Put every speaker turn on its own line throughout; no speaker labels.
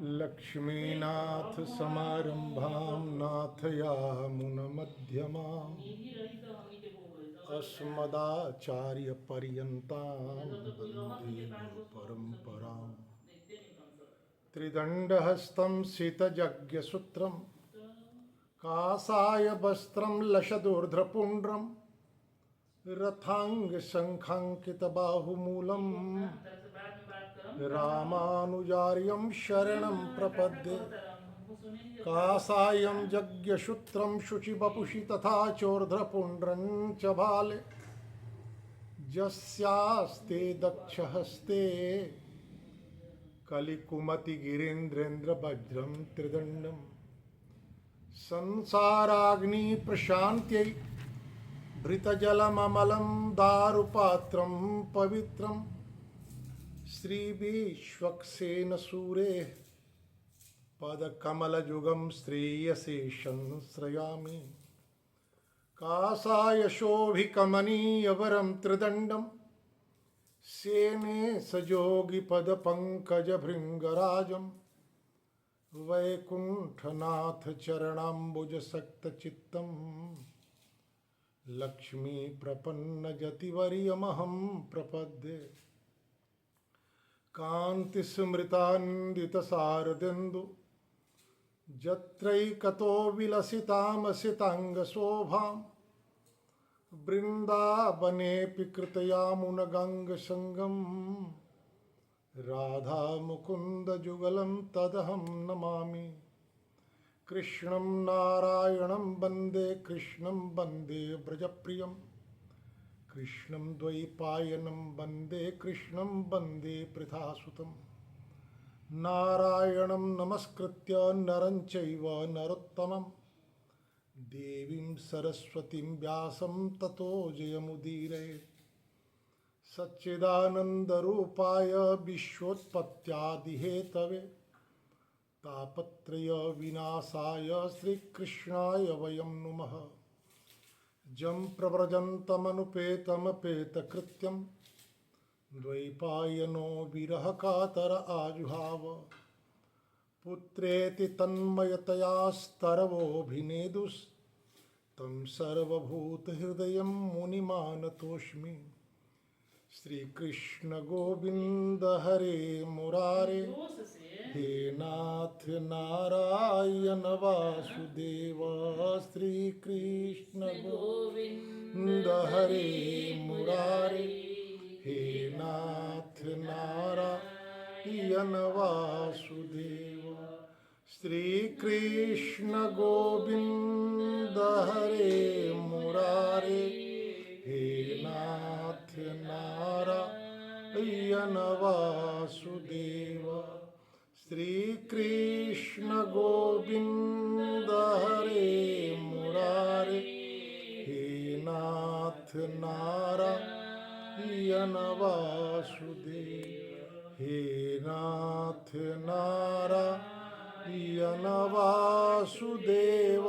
लक्ष्मीनाथ समारंभां नाथयामुनमध्यमाम् अस्मदाचार्यपर्यन्तां वन्दे गुरुपरम्पराम्। त्रिदण्डहस्तं सितयज्ञसूत्रं काषाय वस्त्रं लशदूर्ध्वपुण्ड्रं रथाङ्गशङ्खाङ्कितबाहुमूलम् रामानुजार्यं शरणं प्रपद्ये। काषायं यज्ञसूत्रं शुचिवपुषि तथा चोर्ध्वपुण्ड्रं च भाले यस्यास्ते दक्षहस्ते कलिकुमतिगिरीन्द्रेन्द्रवज्रं त्रिदण्डं संसाराग्निप्रशान्त्यै भृतजलममलं दारुपात्रं पवित्रं श्रीविश्वक्सेनसूरेः पदकमलयुगं श्रेयसे संश्रयामि। काषायशोभिकमनीयवरं त्रिदण्डं सेने सयोगिपदपङ्कजभृङ्गराजं वैकुण्ठनाथचरणाम्बुजसक्तचित्तं लक्ष्मीप्रपन्नजतिवर्यमहं प्रपद्ये। कान्तिस्मृतान्दितशारदेन्दु जत्रैकतो विलसितामसिताङ्गशोभां वृन्दावनेऽपि कृतयामुनगङ्गसङ्गं राधामुकुन्दयुगलं तदहं नमामि। कृष्णं नारायणं वन्दे कृष्णं वन्दे व्रजप्रियं कृष्णं द्वैपायनं वन्दे कृष्णं वन्दे पृथासुतं। नारायणं नमस्कृत्य नरं चैव नरोत्तमं देवीं सरस्वतीं व्यासं ततो जयमुदीरयेत्। सच्चिदानन्दरूपाय विश्वोत्पत्त्यादिहेतवे तापत्रयविनाशाय श्रीकृष्णाय वयं नुमः। जं प्रव्रजन्तमनुपेतमपेतकृत्यं द्वैपायनो विरहकातर आजुहाव। पुत्रेति तन्मयतया स्तरवोऽभिनेदुस्तं सर्वभूतहृदयं मुनिमानतोऽस्मि। श्रीकृष्ण गोविन्द हरे मुरारे हे नाथ नारायण वासुदेव। श्रीकृष्ण गोविन्द हरे मुरारे हे नाथ नारायण वासुदेव। श्रीकृष्ण गोविन्द हरे मुरारे हे नाथ नारायण वासुदेव। श्रीकृष्ण गोविन्द हरे मुरारे हे नाथ नारायण वासुदेव। हे नाथ नारायण वासुदेव।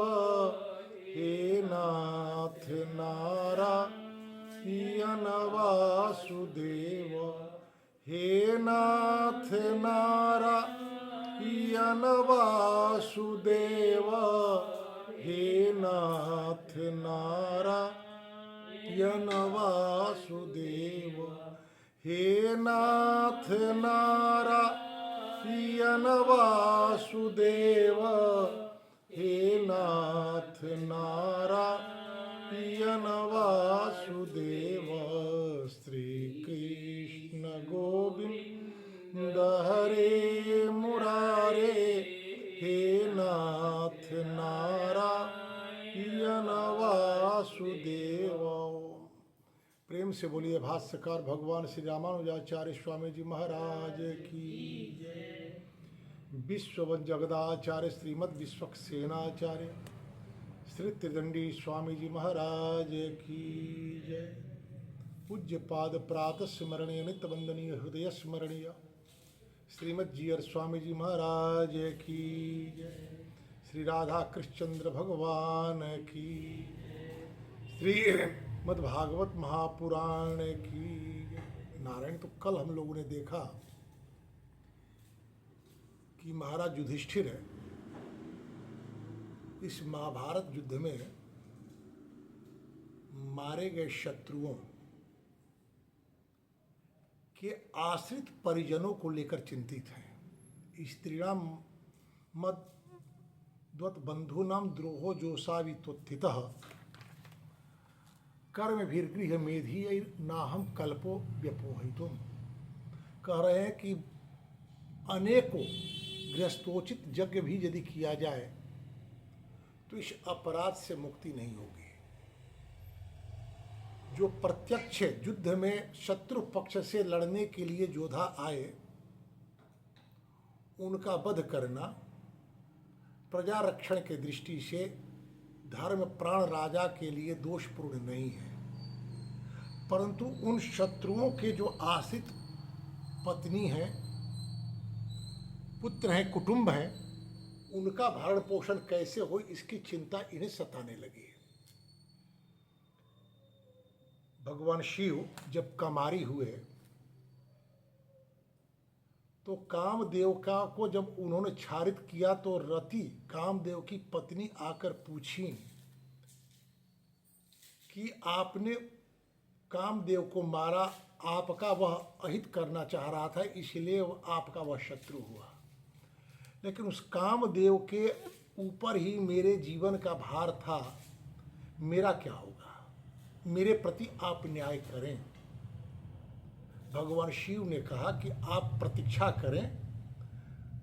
हे नाथ नारायण वासुदेव। हे नाथ नारायण वासुदेव। हे नाथ नारायण वासुदेव। हे नाथ नारायण वासुदेव। हे नाथ नारायण वासुदेव। श्रीकृष्ण गोविन्द हरे मुरारे हे नाथ नारायण वासुदेव। प्रेम से बोलिए भाष्यकार भगवान श्री रामानुजाचार्य स्वामी जी महाराज की जय। विश्व जगदाचार्य श्रीमद् विश्वक्सेनाचार्य श्री त्रिदंडी स्वामी जी महाराज की जय। पूज्य पाद प्रातः स्मरणीय नित्य वंदनीय हृदय स्मरणीय श्रीमद् जीयर स्वामी जी महाराज की जय। श्री राधा कृष्णचंद्र भगवान की जय। श्री मद्भागवत महापुराण की। नारायण, तो कल हम लोगों ने देखा कि महाराज युधिष्ठिर है इस महाभारत युद्ध में मारे गए शत्रुओं के आश्रित परिजनों को लेकर चिंतित हैं। स्त्रीणाम मद्वत बंधूनाम द्रोहो जोषावितोत्थितः कर्म भीर्गृह मेधी नाहम कल्पो व्यपोहितुम। कह रहे हैं कि अनेकों गृहस्थोचित यज्ञ भी यदि किया जाए तो इस अपराध से मुक्ति नहीं होगी। जो प्रत्यक्ष युद्ध में शत्रु पक्ष से लड़ने के लिए योद्धा आए उनका वध करना प्रजा रक्षण के दृष्टि से धर्म प्राण राजा के लिए दोषपूर्ण नहीं है, परंतु उन शत्रुओं के जो आश्रित पत्नी हैं, पुत्र हैं, कुटुंब हैं, उनका भरण पोषण कैसे हो इसकी चिंता इन्हें सताने लगी है। भगवान शिव जब कमारी हुए तो कामदेव का को जब उन्होंने क्षारित किया तो रति कामदेव की पत्नी आकर पूछी कि आपने कामदेव को मारा, आपका वह अहित करना चाह रहा था इसलिए आपका वह शत्रु हुआ, लेकिन उस कामदेव के ऊपर ही मेरे जीवन का भार था, मेरा क्या होगा, मेरे प्रति आप न्याय करें। भगवान शिव ने कहा कि आप प्रतीक्षा करें,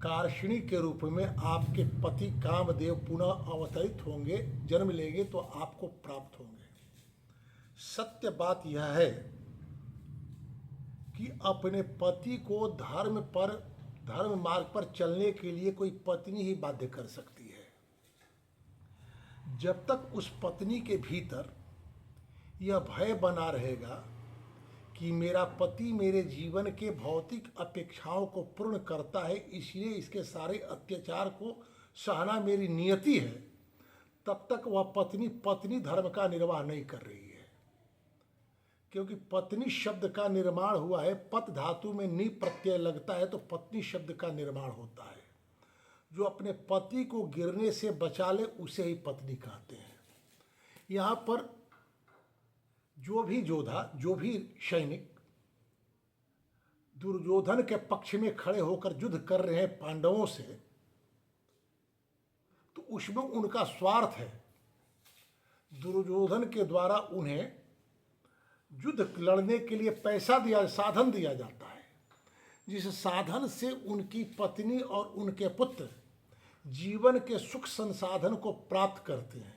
कार्षिणी के रूप में आपके पति कामदेव पुनः अवतरित होंगे, जन्म लेंगे तो आपको प्राप्त होंगे। सत्य बात यह है कि अपने पति को धर्म मार्ग पर चलने के लिए कोई पत्नी ही बाध्य कर सकती है। जब तक उस पत्नी के भीतर यह भय बना रहेगा कि मेरा पति मेरे जीवन के भौतिक अपेक्षाओं को पूर्ण करता है इसलिए इसके सारे अत्याचार को सहना मेरी नियति है, तब तक वह पत्नी धर्म का निर्वाह नहीं कर रही है। क्योंकि पत्नी शब्द का निर्माण हुआ है, पत धातु में नी प्रत्यय लगता है तो पत्नी शब्द का निर्माण होता है। जो अपने पति को गिरने से बचा ले उसे ही पत्नी कहते हैं। यहाँ पर जो भी योद्धा, जो भी सैनिक दुर्योधन के पक्ष में खड़े होकर युद्ध कर रहे हैं पांडवों से, तो उसमें उनका स्वार्थ है। दुर्योधन के द्वारा उन्हें युद्ध लड़ने के लिए पैसा साधन दिया जाता है, जिस साधन से उनकी पत्नी और उनके पुत्र जीवन के सुख संसाधन को प्राप्त करते हैं।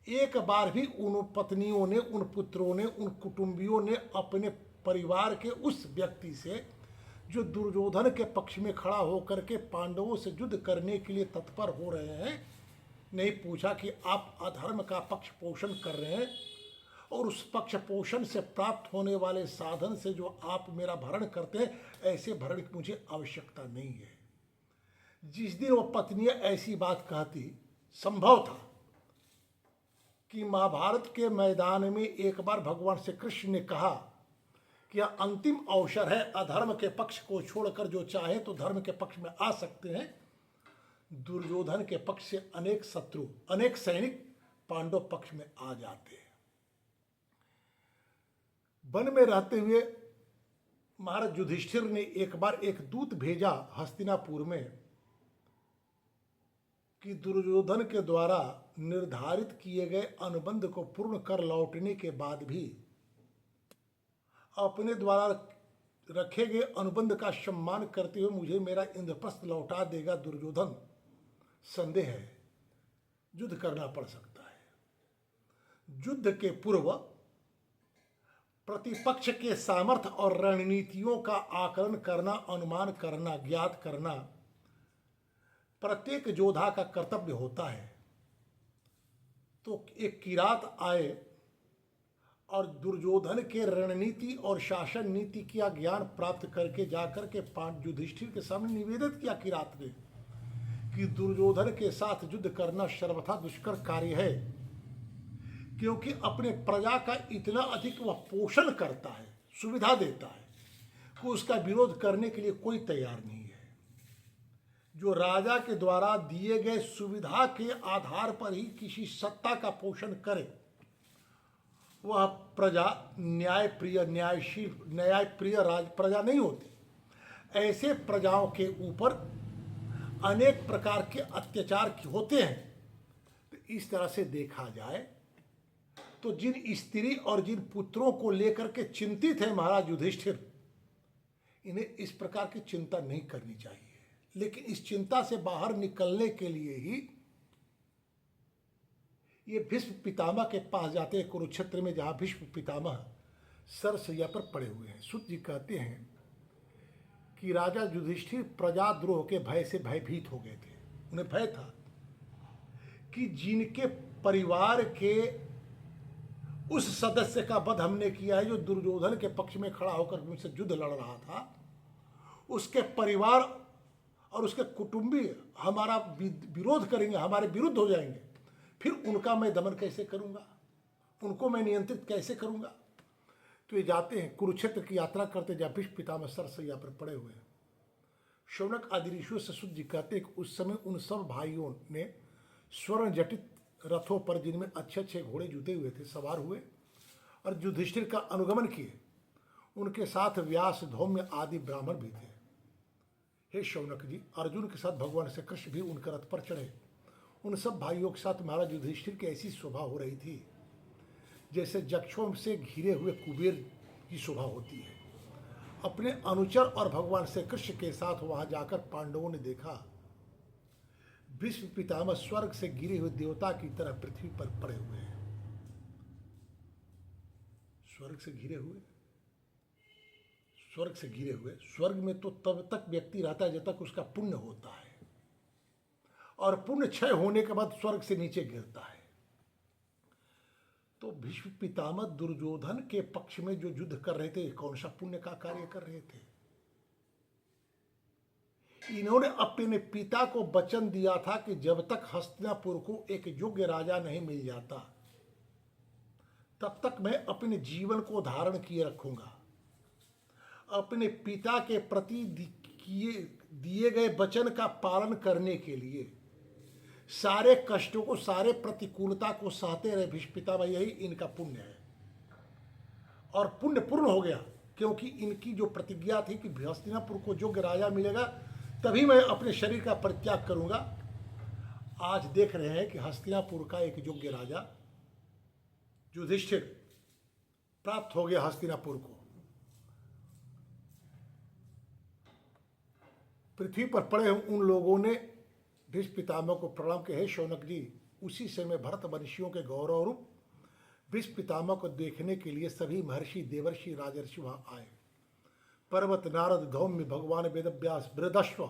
एक बार भी उन पत्नियों ने, उन पुत्रों ने, उन कुटुंबियों ने अपने परिवार के उस व्यक्ति से जो दुर्योधन के पक्ष में खड़ा होकर के पांडवों से युद्ध करने के लिए तत्पर हो रहे हैं नहीं पूछा कि आप अधर्म का पक्ष पोषण कर रहे हैं और उस पक्ष पोषण से प्राप्त होने वाले साधन से जो आप मेरा भरण करते हैं, ऐसे भरण की मुझे आवश्यकता नहीं है। जिस दिन वो पत्नियां ऐसी बात कहती, संभव था कि महाभारत के मैदान में एक बार भगवान श्री कृष्ण ने कहा कि यह अंतिम अवसर है, अधर्म के पक्ष को छोड़कर जो चाहे तो धर्म के पक्ष में आ सकते हैं। दुर्योधन के पक्ष से अनेक शत्रु, अनेक सैनिक पांडव पक्ष में आ जाते हैं। वन में रहते हुए महाराज युधिष्ठिर ने एक बार एक दूत भेजा हस्तिनापुर में कि दुर्योधन के द्वारा निर्धारित किए गए अनुबंध को पूर्ण कर लौटने के बाद भी अपने द्वारा रखे गए अनुबंध का सम्मान करते हुए मुझे मेरा इंद्रप्रस्थ लौटा देगा दुर्योधन, संदेह है, युद्ध करना पड़ सकता है। युद्ध के पूर्व प्रतिपक्ष के सामर्थ्य और रणनीतियों का आकलन करना, अनुमान करना, ज्ञात करना प्रत्येक योद्धा का कर्तव्य होता है। तो एक किरात आए और दुर्योधन के रणनीति और शासन नीति का ज्ञान प्राप्त करके जाकर के युधिष्ठिर के सामने निवेदित किया किरात ने कि दुर्योधन के साथ युद्ध करना सर्वथा दुष्कर कार्य है, क्योंकि अपने प्रजा का इतना अधिक वह पोषण करता है, सुविधा देता है कि उसका विरोध करने के लिए कोई तैयार नहीं है। जो राजा के द्वारा दिए गए सुविधा के आधार पर ही किसी सत्ता का पोषण करे, वह प्रजा न्यायप्रिय न्यायशील न्यायप्रिय प्रजा नहीं होती। ऐसे प्रजाओं के ऊपर अनेक प्रकार के अत्याचार होते हैं। तो इस तरह से देखा जाए तो जिन स्त्री और जिन पुत्रों को लेकर के चिंतित है महाराज युधिष्ठिर, इन्हें इस प्रकार की चिंता नहीं करनी चाहिए। लेकिन इस चिंता से बाहर निकलने के लिए ही ये भीष्म पितामह के पास जाते हैं, कुरुक्षेत्र में, जहाँ भीष्म पितामह सरसैया पर पड़े हुए हैं। सूत जी कहते हैं कि राजा युधिष्ठिर प्रजाद्रोह के भय से भयभीत हो गए थे। उन्हें भय था कि जिनके परिवार के उस सदस्य का वध हमने किया है, जो दुर्योधन के पक्ष में खड़ा होकर उनसे युद्ध लड़ रहा था, उसके परिवार और उसके कुटुंबी हमारा विरोध करेंगे, हमारे विरुद्ध हो जाएंगे। फिर उनका मैं दमन कैसे करूंगा, उनको मैं नियंत्रित कैसे करूंगा। तो ये जाते हैं, कुरुक्षेत्र की यात्रा करते, जब भीष्म पितामह सरसैया पर पड़े हुए हैं। शौनक आदि ऋषियों से सूत जी कहते हैं कि उस समय उन सब भाइयों ने स्वर्ण जटित रथों पर, जिनमें अच्छे अच्छे घोड़े जुते हुए थे, सवार हुए और युधिष्ठिर का अनुगमन किए। उनके साथ व्यास, धौम्य आदि ब्राह्मण भी थे। हे शौनक जी, अर्जुन के साथ भगवान श्री कृष्ण भी उनके रथ पर चढ़े। उन सब भाइयों के साथ महाराज युधिष्ठिर की ऐसी शोभा हो रही थी जैसे जक्षों से घिरे हुए कुबेर की शोभा होती है। अपने अनुचर और भगवान श्री कृष्ण के साथ वहां जाकर पांडवों ने देखा भीष्म पितामह स्वर्ग से गिरे हुए देवता की तरह पृथ्वी पर पड़े हुए हैं। स्वर्ग से घिरे हुए, स्वर्ग से घिरे हुए। स्वर्ग में तो तब तक व्यक्ति रहता है जब तक उसका पुण्य होता है, और पुण्य क्षय होने के बाद स्वर्ग से नीचे गिरता है। तो भीष्म पितामह दुर्योधन के पक्ष में जो युद्ध कर रहे थे, कौन सा पुण्य का कार्य कर रहे थे? इन्होंने अपने पिता को वचन दिया था कि जब तक हस्तिनापुर को एक योग्य राजा नहीं मिल जाता, तब तक मैं अपने जीवन को धारण किए रखूंगा। अपने पिता के प्रति दिए गए वचन का पालन करने के लिए सारे कष्टों को, सारे प्रतिकूलता को सहते रहे भीष्म पितामह, यही इनका पुण्य है। और पुण्य पूर्ण हो गया, क्योंकि इनकी जो प्रतिज्ञा थी कि हस्तिनापुर को योग्य राजा मिलेगा तभी मैं अपने शरीर का परित्याग करूंगा। आज देख रहे हैं कि हस्तिनापुर का एक योग्य राजा युधिष्ठिर प्राप्त हो गया हस्तिनापुर को। पृथ्वी पर पड़े उन लोगों ने भीष्म पितामह को प्रणाम किया। हे शौनक जी, उसी समय भरत वंशियों के गौरव रूप भीष्म पितामह को देखने के लिए सभी महर्षि, देवर्षि, राजर्षि वहां आए। पर्वत, नारद, धौम्य, भगवान वेदव्यास, बृहदश्व,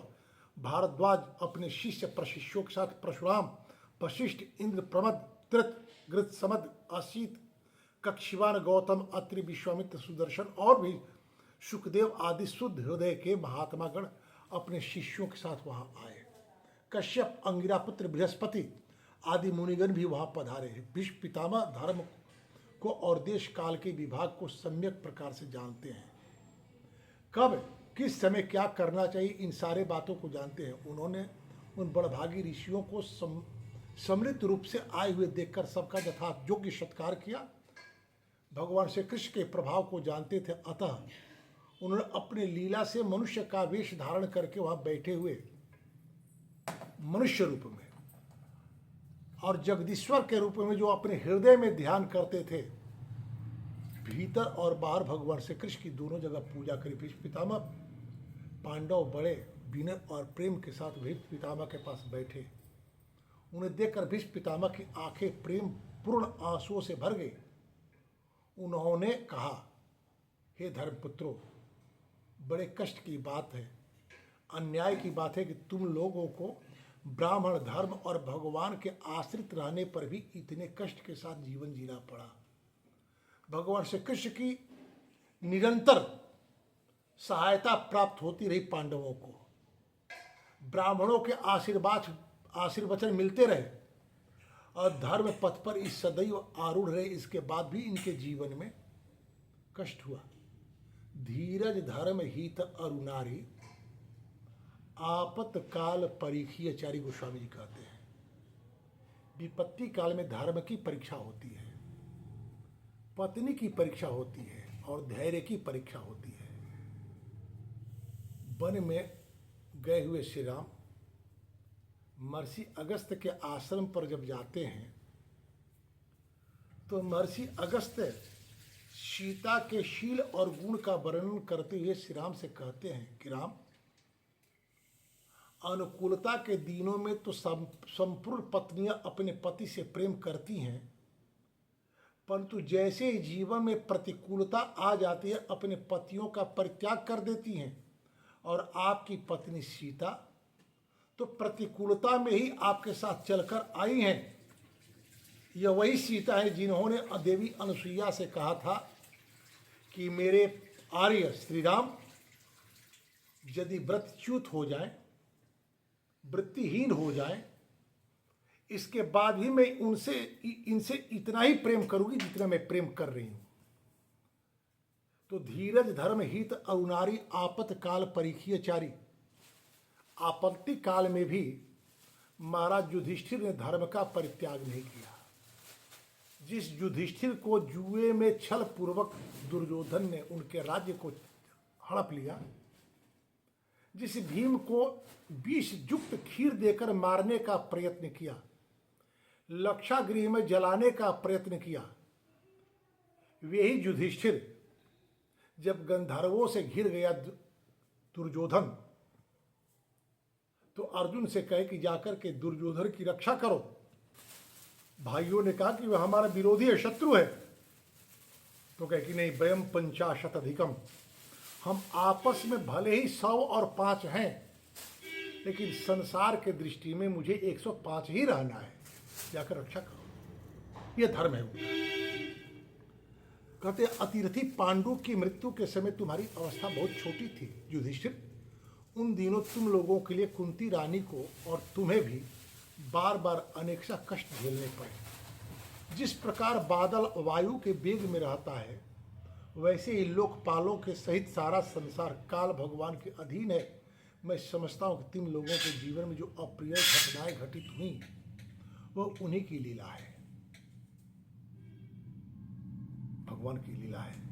भारद्वाज अपने शिष्य प्रशिष्यों के साथ, परशुराम, वशिष्ठ, इंद्र, प्रमद, कृत, गृत, समद, असित, कक्षिवान, गौतम, अत्रि, विश्वामित्र, सुदर्शन और भी सुखदेव आदि शुद्ध हृदय के महात्मागण अपने शिष्यों के साथ वहां आए। कश्यप, अंगिरा पुत्र बृहस्पति आदि मुनिगण भी वहां पधारे हैं। भीष्म पितामह धर्म को और देश काल के विभाग को सम्यक प्रकार से जानते हैं। कब किस समय क्या करना चाहिए, इन सारे बातों को जानते हैं। उन्होंने उन बड़भागी ऋषियों को सम्मिलित रूप से आए हुए देखकर सबका यथार्थ योग्य सत्कार किया। भगवान श्री कृष्ण के प्रभाव को जानते थे, अतः उन्होंने अपने लीला से मनुष्य का वेश धारण करके वहां बैठे हुए मनुष्य रूप में और जगदीश्वर के रूप में जो अपने हृदय में ध्यान करते थे, भीतर और बाहर भगवान श्री कृष्ण की दोनों जगह पूजा करी। भीष्म पितामह पांडव बड़े विनय और प्रेम के साथ भीष्म पितामह के पास बैठे। उन्हें देखकर भीष्म पितामह की आंखें प्रेम पूर्ण आंसुओं से भर गई। उन्होंने कहा, हे धर्मपुत्रों, बड़े कष्ट की बात है, अन्याय की बात है कि तुम लोगों को ब्राह्मण धर्म और भगवान के आश्रित रहने पर भी इतने कष्ट के साथ जीवन जीना पड़ा। भगवान श्री कृष्ण की निरंतर सहायता प्राप्त होती रही पांडवों को, ब्राह्मणों के आशीर्वचन मिलते रहे और धर्म पथ पर इस सदैव आरूढ़ रहे। इसके बाद भी इनके जीवन में कष्ट हुआ। धीरज धर्म हित अरुनारी आपत्काल परीक्षी आचार्य गोस्वामी जी कहते हैं। विपत्ति काल में धर्म की परीक्षा होती है, पत्नी की परीक्षा होती है और धैर्य की परीक्षा होती है। वन में गए हुए श्री राम महर्षि अगस्त्य के आश्रम पर जब जाते हैं तो महर्षि अगस्त्य सीता के शील और गुण का वर्णन करते हुए श्री राम से कहते हैं कि राम, अनुकूलता के दिनों में तो संपूर्ण पत्नियां अपने पति से प्रेम करती हैं, परंतु जैसे ही जीवन में प्रतिकूलता आ जाती है अपने पतियों का परित्याग कर देती हैं। और आपकी पत्नी सीता तो प्रतिकूलता में ही आपके साथ चलकर आई हैं। यह वही सीता है जिन्होंने देवी अनुसुईया से कहा था कि मेरे आर्य श्री राम यदि व्रतच्युत हो जाए, वृत्तिहीन हो जाए, इसके बाद भी मैं इनसे इतना ही प्रेम करूंगी जितना मैं प्रेम कर रही हूं। तो धीरज धर्म हित अरुणारी आपत्काल परीक्षीय चारी। आपत्ति काल में भी महाराज युधिष्ठिर ने धर्म का परित्याग नहीं किया। जिस युधिष्ठिर को जुए में छल पूर्वक दुर्योधन ने उनके राज्य को हड़प लिया, जिस भीम को विष युक्त खीर देकर मारने का प्रयत्न किया, लक्षागृह में जलाने का प्रयत्न किया, वही युधिष्ठिर जब गंधर्वों से घिर गया दुर्योधन, तो अर्जुन से कहे कि जाकर के दुर्योधन की रक्षा करो। भाइयों ने कहा कि वह हमारा विरोधी है, शत्रु है। तो कहे कि नहीं, वयम 50 अधिकम, हम आपस में भले ही 100 और 5 हैं, लेकिन संसार के दृष्टि में मुझे 105 ही रहना है, जाकर रक्षा करो। यह धर्म है उनका। कहते अतिरथी पांडु की मृत्यु के समय तुम्हारी अवस्था बहुत छोटी थी युधिष्ठिर। उन दिनों तुम लोगों के लिए कुंती रानी को और तुम्हें भी बार बार अनेकसा कष्ट झेलने पड़े। जिस प्रकार बादल वायु के वेग में रहता है, वैसे ही लोकपालों के सहित सारा संसार काल भगवान के अधीन है। मैं समझता हूँ कि तुम लोगों के जीवन में जो अप्रिय घटनाएं घटित हुई वो उन्हीं की लीला है, भगवान की लीला है।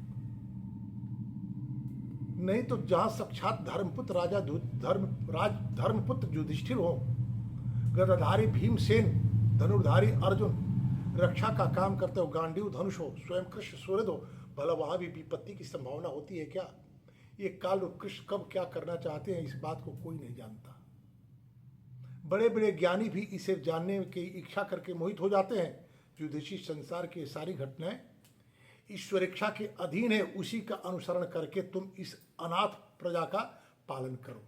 नहीं तो जहां साक्षात धर्मपुत्र राजा धर्मपुत्र युधिष्ठिर हो, गदाधारी भीमसेन, धनुर्धारी अर्जुन, रक्षा का काम करते हो गांडीव धनुष हो, स्वयं कृष्ण सूर्य हो, भला वहां भी विपत्ति की संभावना होती है क्या? ये काल कृष्ण कब क्या करना चाहते हैं, इस बात को कोई नहीं जानता। बड़े बड़े ज्ञानी भी इसे जानने की इच्छा करके मोहित हो जाते हैं। युधिष्ठिर संसार की सारी घटनाएं ईश्वर इच्छा के अधीन है, उसी का अनुसरण करके तुम इस अनाथ प्रजा का पालन करो।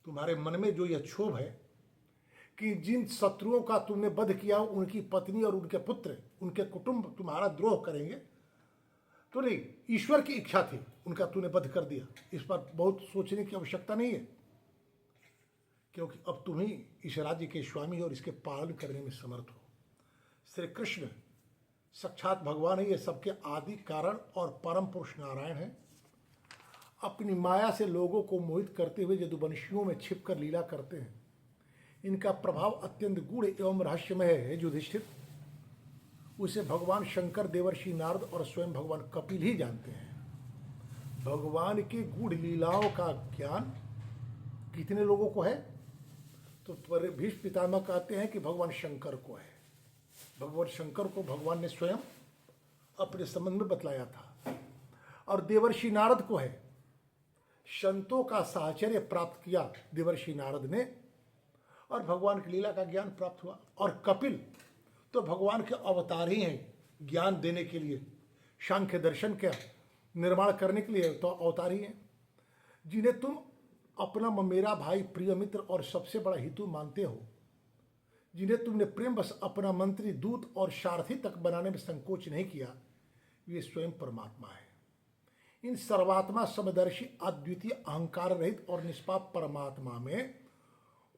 तुम्हारे मन में जो यह क्षोभ है कि जिन शत्रुओं का तुमने वध किया उनकी पत्नी और उनके पुत्र, उनके कुटुंब तुम्हारा द्रोह करेंगे, तो नहीं, ईश्वर की इच्छा थी, उनका तूने वध कर दिया। इस पर बहुत सोचने की आवश्यकता नहीं है, क्योंकि अब तुम ही इस राज्य के स्वामी और इसके पालन करने में समर्थ हो। श्री कृष्ण साक्षात भगवान है, ये सबके आदि कारण और परम पुरुष नारायण है। अपनी माया से लोगों को मोहित करते हुए यदुवंशियों में छिपकर लीला करते हैं। इनका प्रभाव अत्यंत गूढ़ एवं रहस्यमय है युधिष्ठिर। उसे भगवान शंकर, देवर्षि नारद और स्वयं भगवान कपिल ही जानते हैं। भगवान की गूढ़ लीलाओं का ज्ञान कितने लोगों को है? तो भीष्म पितामह कहते हैं कि भगवान शंकर को है। भगवान शंकर को भगवान ने स्वयं अपने संबंध में बतलाया था। और देवर्षि नारद को है। संतों का साहचर्य प्राप्त किया देवर्षि नारद ने और भगवान की लीला का ज्ञान प्राप्त हुआ। और कपिल तो भगवान के अवतार ही हैं, ज्ञान देने के लिए, सांख्य दर्शन का निर्माण करने के लिए तो अवतार ही हैं, जिन्हें तुम अपना मेरा भाई, प्रिय मित्र और सबसे बड़ा हितु मानते हो, जिन्हें तुमने प्रेम बस अपना मंत्री, दूत और सारथी तक बनाने में संकोच नहीं किया, वे स्वयं परमात्मा है। इन सर्वात्मा समदर्शी अद्वितीय अहंकार रहित और निष्पाप परमात्मा में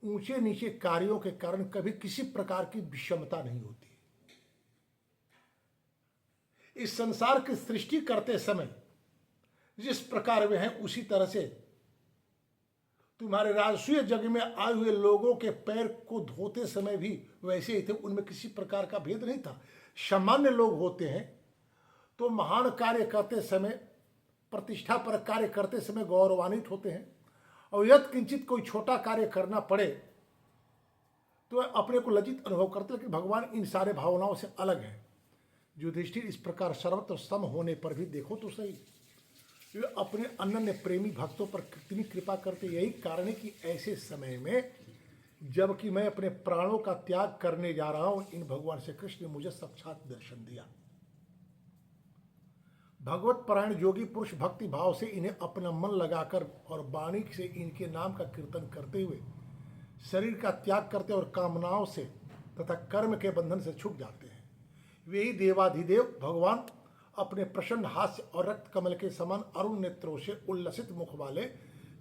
ऊंचे नीचे कार्यों के कारण कभी किसी प्रकार की विषमता नहीं होती। इस संसार की सृष्टि करते समय जिस प्रकार वे हैं उसी तरह से तुम्हारे राजसूय जग में आए हुए लोगों के पैर को धोते समय भी वैसे ही थे, उनमें किसी प्रकार का भेद नहीं था। सामान्य लोग होते हैं तो महान कार्य करते समय, प्रतिष्ठा पर कार्य करते समय गौरवान्वित होते हैं, और यद किंचित कोई छोटा कार्य करना पड़े तो अपने को लज्जित अनुभव करते। लेकिन भगवान इन सारे भावनाओं से अलग है। युधिष्ठिर इस प्रकार सर्वत्र सम होने पर भी देखो तो सही, वे अपने अनन्य प्रेमी भक्तों पर कितनी कृपा करते। यही कारण है कि ऐसे समय में जबकि मैं अपने प्राणों का त्याग करने जा रहा हूं, इन भगवान श्री कृष्ण ने मुझे साक्षात दर्शन दिया। भगवत परायण योगी पुरुष भक्ति भाव से इन्हें अपना मन लगाकर और वाणी से इनके नाम का कीर्तन करते हुए शरीर का त्याग करते और कामनाओं से तथा कर्म के बंधन से छूट जाते हैं। वे ही देवाधिदेव भगवान अपने प्रसन्न हास्य और रक्त कमल के समान अरुण नेत्रों से उल्लसित मुख वाले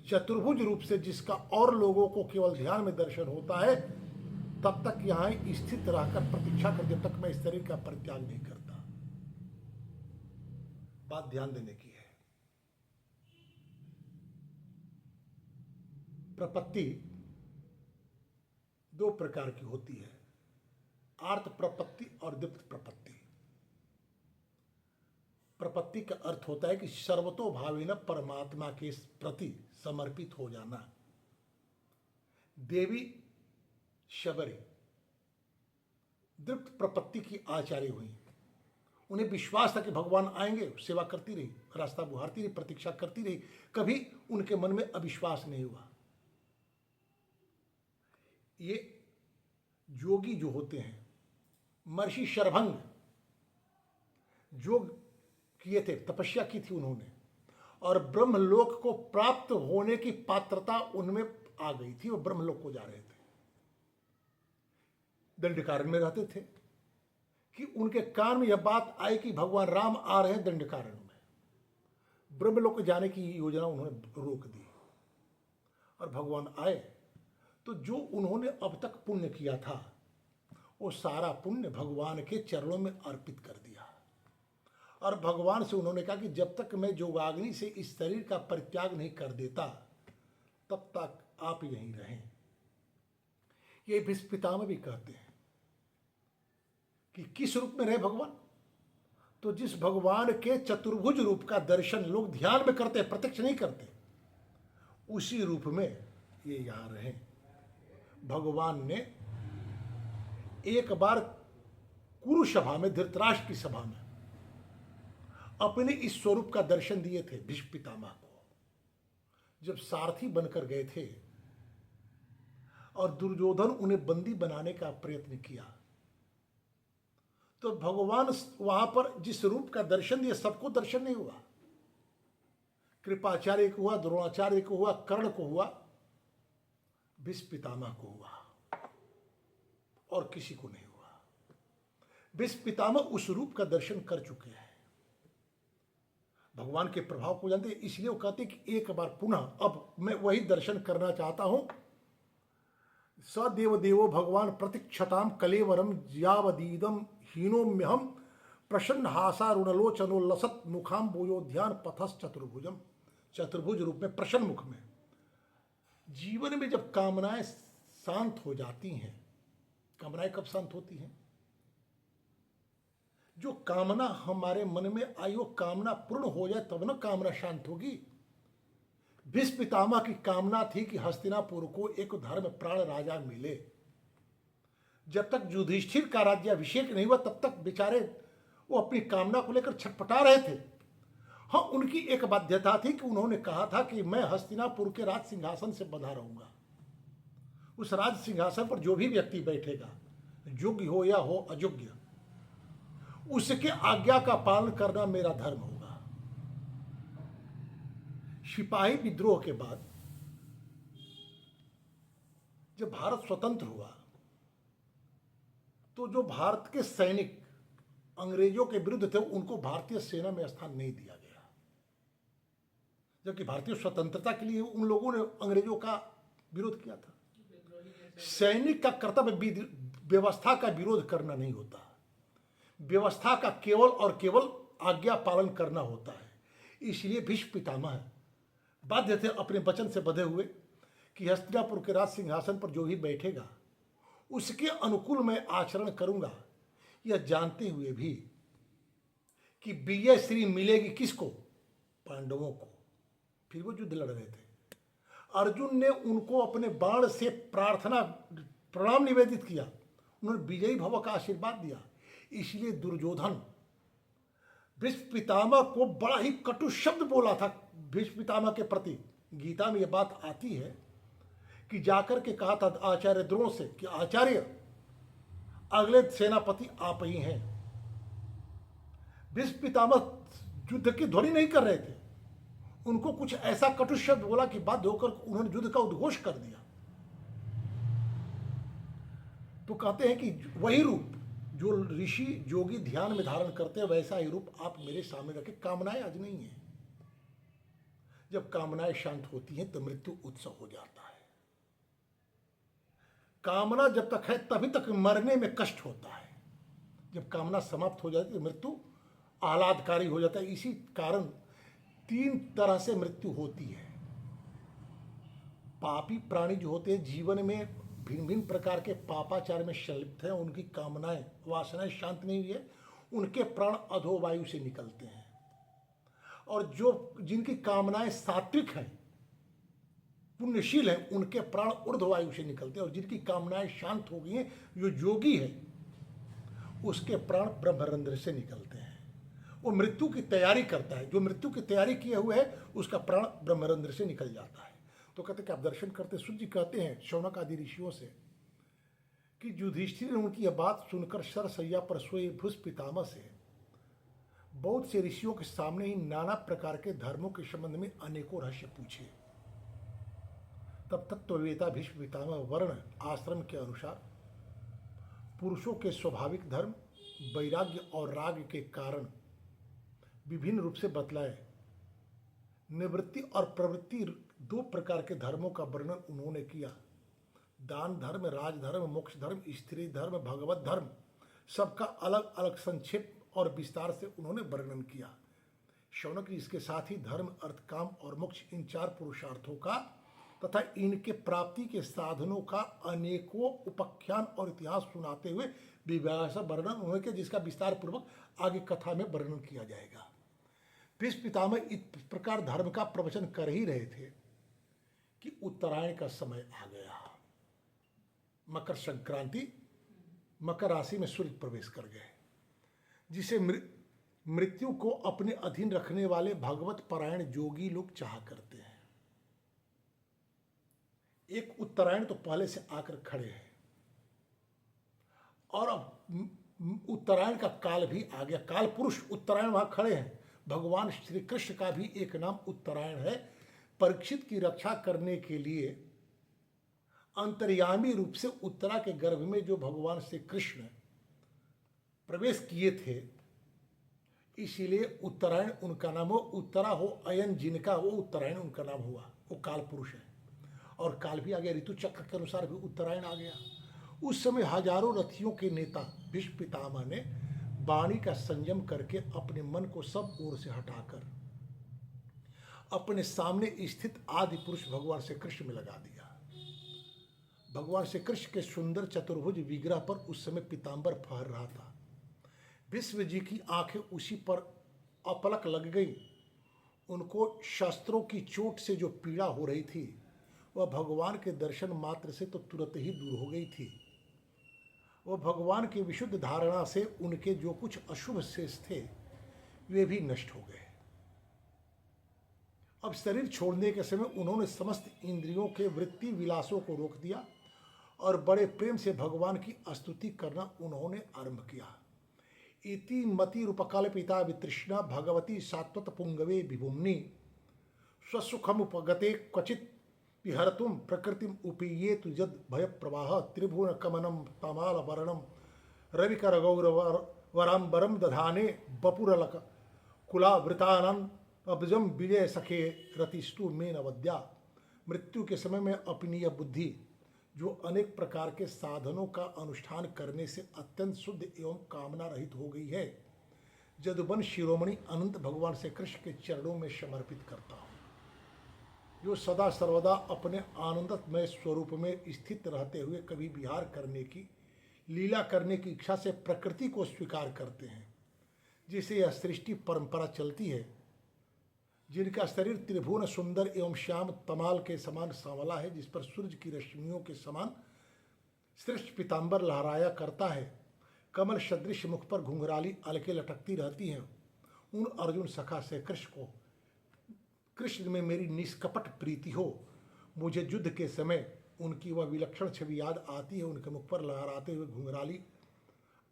चतुर्भुज रूप से, जिसका और लोगों को केवल ध्यान में दर्शन होता है, तब तक यहाँ स्थित रहकर प्रतीक्षा कर जब तक मैं इस शरीर का परित्याग नहीं करता। बात ध्यान देने की है। प्रपत्ति दो प्रकार की होती है, आर्त प्रपत्ति और दीप्त प्रपत्ति। प्रपत्ति का अर्थ होता है कि सर्वतोभावेन परमात्मा के प्रति समर्पित हो जाना। देवी शबरी दीप्त प्रपत्ति की आचार्य हुई। उन्हें विश्वास था कि भगवान आएंगे, सेवा करती रही, रास्ता बुहारती रही, प्रतीक्षा करती रही, कभी उनके मन में अविश्वास नहीं हुआ। ये योगी जो होते हैं, महर्षि शरभंग योग किए थे, तपस्या की थी उन्होंने, और ब्रह्मलोक को प्राप्त होने की पात्रता उनमें आ गई थी। वो ब्रह्मलोक को जा रहे थे, दंडकारण्य में रहते थे कि उनके कान में यह बात आई कि भगवान राम आ रहे हैं दंडकारण्य में। ब्रह्मलोक जाने की योजना उन्होंने रोक दी और भगवान आए तो जो उन्होंने अब तक पुण्य किया था वो सारा पुण्य भगवान के चरणों में अर्पित कर दिया। और भगवान से उन्होंने कहा कि जब तक मैं योगाग्नि से इस शरीर का परित्याग नहीं कर देता तब तक आप यहीं रहें। ये भीष्म पितामह भी कहते हैं कि किस रूप में रहे भगवान, तो जिस भगवान के चतुर्भुज रूप का दर्शन लोग ध्यान में करते, प्रत्यक्ष नहीं करते, उसी रूप में ये यहां रहे। भगवान ने एक बार कुरु सभा में, धृतराष्ट्र की सभा में अपने इस स्वरूप का दर्शन दिए थे भीष्म पितामह को, जब सारथी बनकर गए थे और दुर्योधन उन्हें बंदी बनाने का प्रयत्न किया। तो भगवान वहां पर जिस रूप का दर्शन दिया, सबको दर्शन नहीं हुआ। कृपाचार्य को हुआ, द्रोणाचार्य को हुआ, कर्ण को हुआ, भीष्म पितामह को हुआ, और किसी को नहीं हुआ। भीष्म पितामह उस रूप का दर्शन कर चुके हैं, भगवान के प्रभाव को जानते, इसलिए वो कहते कि एक बार पुनः अब मैं वही दर्शन करना चाहता हूं। सदेव देवो भगवान प्रतीक्षताम कलेवरम यावदीदम हीनोम्यहम प्रसन्न हासारुणलोचनो लसत मुखाम बोयोध्यान पथस चतुर्भुजम। चतुर्भुज रूप में, प्रसन्न मुख में। जीवन में जब कामनाएं शांत हो जाती हैं, कामनाएं कब शांत होती हैं? जो कामना हमारे मन में आई वो कामना पूर्ण हो जाए तब ना कामना शांत होगी। भीष्म पितामह की कामना थी कि हस्तिनापुर को एक धर्म प्राण राजा मिले। जब तक युधिष्ठिर का राज्याभिषेक नहीं हुआ तब तक बेचारे वो अपनी कामना को लेकर छटपटा रहे थे। हाँ, उनकी एक बाध्यता थी कि उन्होंने कहा था कि मैं हस्तिनापुर के राज सिंहासन से बंधा रहूंगा। उस राज सिंहासन पर जो भी व्यक्ति बैठेगा, योग्य हो या हो अयोग्य, उसके आज्ञा का पालन करना मेरा धर्म होगा। सिपाही विद्रोह के बाद जब भारत स्वतंत्र हुआ तो जो भारत के सैनिक अंग्रेजों के विरुद्ध थे उनको भारतीय सेना में स्थान नहीं दिया गया, जबकि भारतीय स्वतंत्रता के लिए उन लोगों ने अंग्रेजों का विरोध किया था। सैनिक का कर्तव्य व्यवस्था का विरोध करना नहीं होता, व्यवस्था का केवल और केवल आज्ञा पालन करना होता है। इसलिए भीष्म पितामह बाध्य थे अपने वचन से बंधे हुए कि हस्तिनापुर के राज सिंहासन पर जो भी बैठेगा उसके अनुकूल मैं आचरण करूंगा, यह जानते हुए भी कि विजय श्री मिलेगी किसको? पांडवों को। फिर वो युद्ध लड़ रहे थे। अर्जुन ने उनको अपने बाण से प्रार्थना प्रणाम निवेदित किया, उन्होंने विजयी भव का आशीर्वाद दिया। इसलिए दुर्योधन भीष्म पितामह को बड़ा ही कटु शब्द बोला था भीष्म पितामह के प्रति। गीता में यह बात आती है कि जाकर के कहा था आचार्य द्रोण से कि आचार्य, अगले सेनापति आप ही हैं। भीष्म पितामह युद्ध की ध्वनि नहीं कर रहे थे, उनको कुछ ऐसा कटु शब्द बोला कि बाध्य होकर उन्होंने युद्ध का उद्घोष कर दिया। तो कहते हैं कि वही रूप जो ऋषि जोगी ध्यान में धारण करते हैं, वैसा ही रूप आप मेरे सामने रखे। कामनाएं आज नहीं है। जब कामनाएं शांत होती हैं तो मृत्यु उत्सव हो जाता है। कामना जब तक है तभी तक मरने में कष्ट होता है। जब कामना समाप्त हो जाती है मृत्यु आह्लादकारी हो जाता है। इसी कारण 3 तरह से मृत्यु होती है। पापी प्राणी जो होते हैं जीवन में भिन्न भिन्न प्रकार के पापाचार में संलिप्त हैं, उनकी कामनाएं वासनाएं शांत नहीं हुई है, उनके प्राण अधोवायु से निकलते हैं। और जो जिनकी कामनाएं सात्विक हैं, पुण्यशील हैं, उनके प्राण ऊर्ध्ववायु से निकलते हैं। और जिनकी कामनाएं शांत हो गई हैं, जो योगी है, उसके प्राण ब्रह्मरंध्र से निकलते हैं। वो मृत्यु की तैयारी करता है। जो मृत्यु की तैयारी किए हुए है उसका प्राण ब्रह्मरंध्र से निकल जाता है। तो कहते कि आप दर्शन करते, सूर्य जी कहते हैं शौनक आदि ऋषियों से कि युधिष्ठिर ने उनकी यह बात सुनकर सरसैया पर सोए भीष्म पितामह से बहुत से ऋषियों के सामने ही नाना प्रकार के धर्मों के संबंध में अनेकों रहस्य पूछे। तब तत्ववेता भीष्म पितामह वर्ण आश्रम के अनुसार पुरुषों के स्वाभाविक धर्म, वैराग्य और राग के कारण विभिन्न रूप से बतलाए। निवृत्ति और प्रवृत्ति 2 प्रकार के धर्मों का वर्णन उन्होंने किया। दान धर्म, राजधर्म, मोक्ष धर्म, स्त्री धर्म, भगवत धर्म, सबका अलग अलग संक्षेप और विस्तार से उन्होंने वर्णन किया। शौनक जी इसके साथ ही धर्म, अर्थ, काम और मोक्ष, इन 4 पुरुषार्थों का तथा इनके प्राप्ति के साधनों का अनेकों उपाख्यान और इतिहास सुनाते हुए विवरण वर्णन उन्होंने किया, जिसका विस्तार पूर्वक आगे कथा में वर्णन किया जाएगा। भीष्म पितामह इस प्रकार धर्म का प्रवचन कर ही रहे थे कि उत्तरायण का समय आ गया। मकर संक्रांति, मकर राशि में सूर्य प्रवेश कर गए, जिसे मृत्यु को अपने अधीन रखने वाले भगवत परायण जोगी लोग चाह करते हैं। एक उत्तरायण तो पहले से आकर खड़े हैं और अब उत्तरायण का काल भी आ गया। काल पुरुष उत्तरायण वहां खड़े हैं। भगवान श्री कृष्ण का भी एक नाम उत्तरायण है। परीक्षित की रक्षा करने के लिए अंतर्यामी रूप से उत्तरा के गर्भ में जो भगवान श्री कृष्ण प्रवेश किए थे, इसीलिए उत्तरायण उनका नाम हो। उत्तरा हो अयन जिनका, वो उत्तरायण उनका नाम हुआ। वो काल पुरुष है। और काल भी आ गया, ऋतु चक्र के अनुसार भी उत्तरायण आ गया। उस समय हजारों रथियों के नेता भीष्म पितामह ने वाणी का संयम करके अपने मन को सब ओर से हटाकर अपने सामने स्थित आदि पुरुष भगवान श्री कृष्ण में लगा दिया। भगवान श्री कृष्ण के सुंदर चतुर्भुज विग्रह पर उस समय पीताम्बर फहर रहा था। विश्व जी की आंखें उसी पर अपलक लग गई। उनको शस्त्रों की चोट से जो पीड़ा हो रही थी, वह भगवान के दर्शन मात्र से तो तुरंत ही दूर हो गई थी। वह भगवान की विशुद्ध धारणा से उनके जो कुछ अशुभ शेष थे, वे भी नष्ट हो गए। अब शरीर छोड़ने के समय उन्होंने समस्त इंद्रियों के वृत्ति विलासों को रोक दिया और बड़े प्रेम से भगवान की स्तुति करना उन्होंने आरंभ किया। इति मति रूपकल्पिता वितृष्णा भगवती सात्वत पुंगवे विभुम्नि स्वसुखम उपगते क्वचित विहरतुम प्रकृतिम उपीयेतु यद भय प्रवाह त्रिभुवन कमनम तमाल वर्णम रविकर गौरवराम्बरम दधाने बपुरलक कुलावृतानंद अब्जम विजय सखे रतिष्टु में नवद्या। मृत्यु के समय में अपनी यह बुद्धि, जो अनेक प्रकार के साधनों का अनुष्ठान करने से अत्यंत शुद्ध एवं कामना रहित हो गई है, जदुबन शिरोमणि अनंत भगवान से कृष्ण के चरणों में समर्पित करता हूँ। जो सदा सर्वदा अपने आनंदमय स्वरूप में स्थित रहते हुए कभी विहार करने की, लीला करने की इच्छा से प्रकृति को स्वीकार करते हैं, जिसे यह सृष्टि परंपरा चलती है, जिनका शरीर त्रिभुवन सुंदर एवं श्याम तमाल के समान सांवला है, जिस पर सूर्य की रश्मियों के समान श्रेष्ठ पीताम्बर लहराया करता है, कमल सदृश मुख पर घुंघराली अलके लटकती रहती हैं, उन अर्जुन सखा से कृष्ण में मेरी निष्कपट प्रीति हो। मुझे युद्ध के समय उनकी वह विलक्षण छवि याद आती है। उनके मुख पर लहराते हुए घुंघराली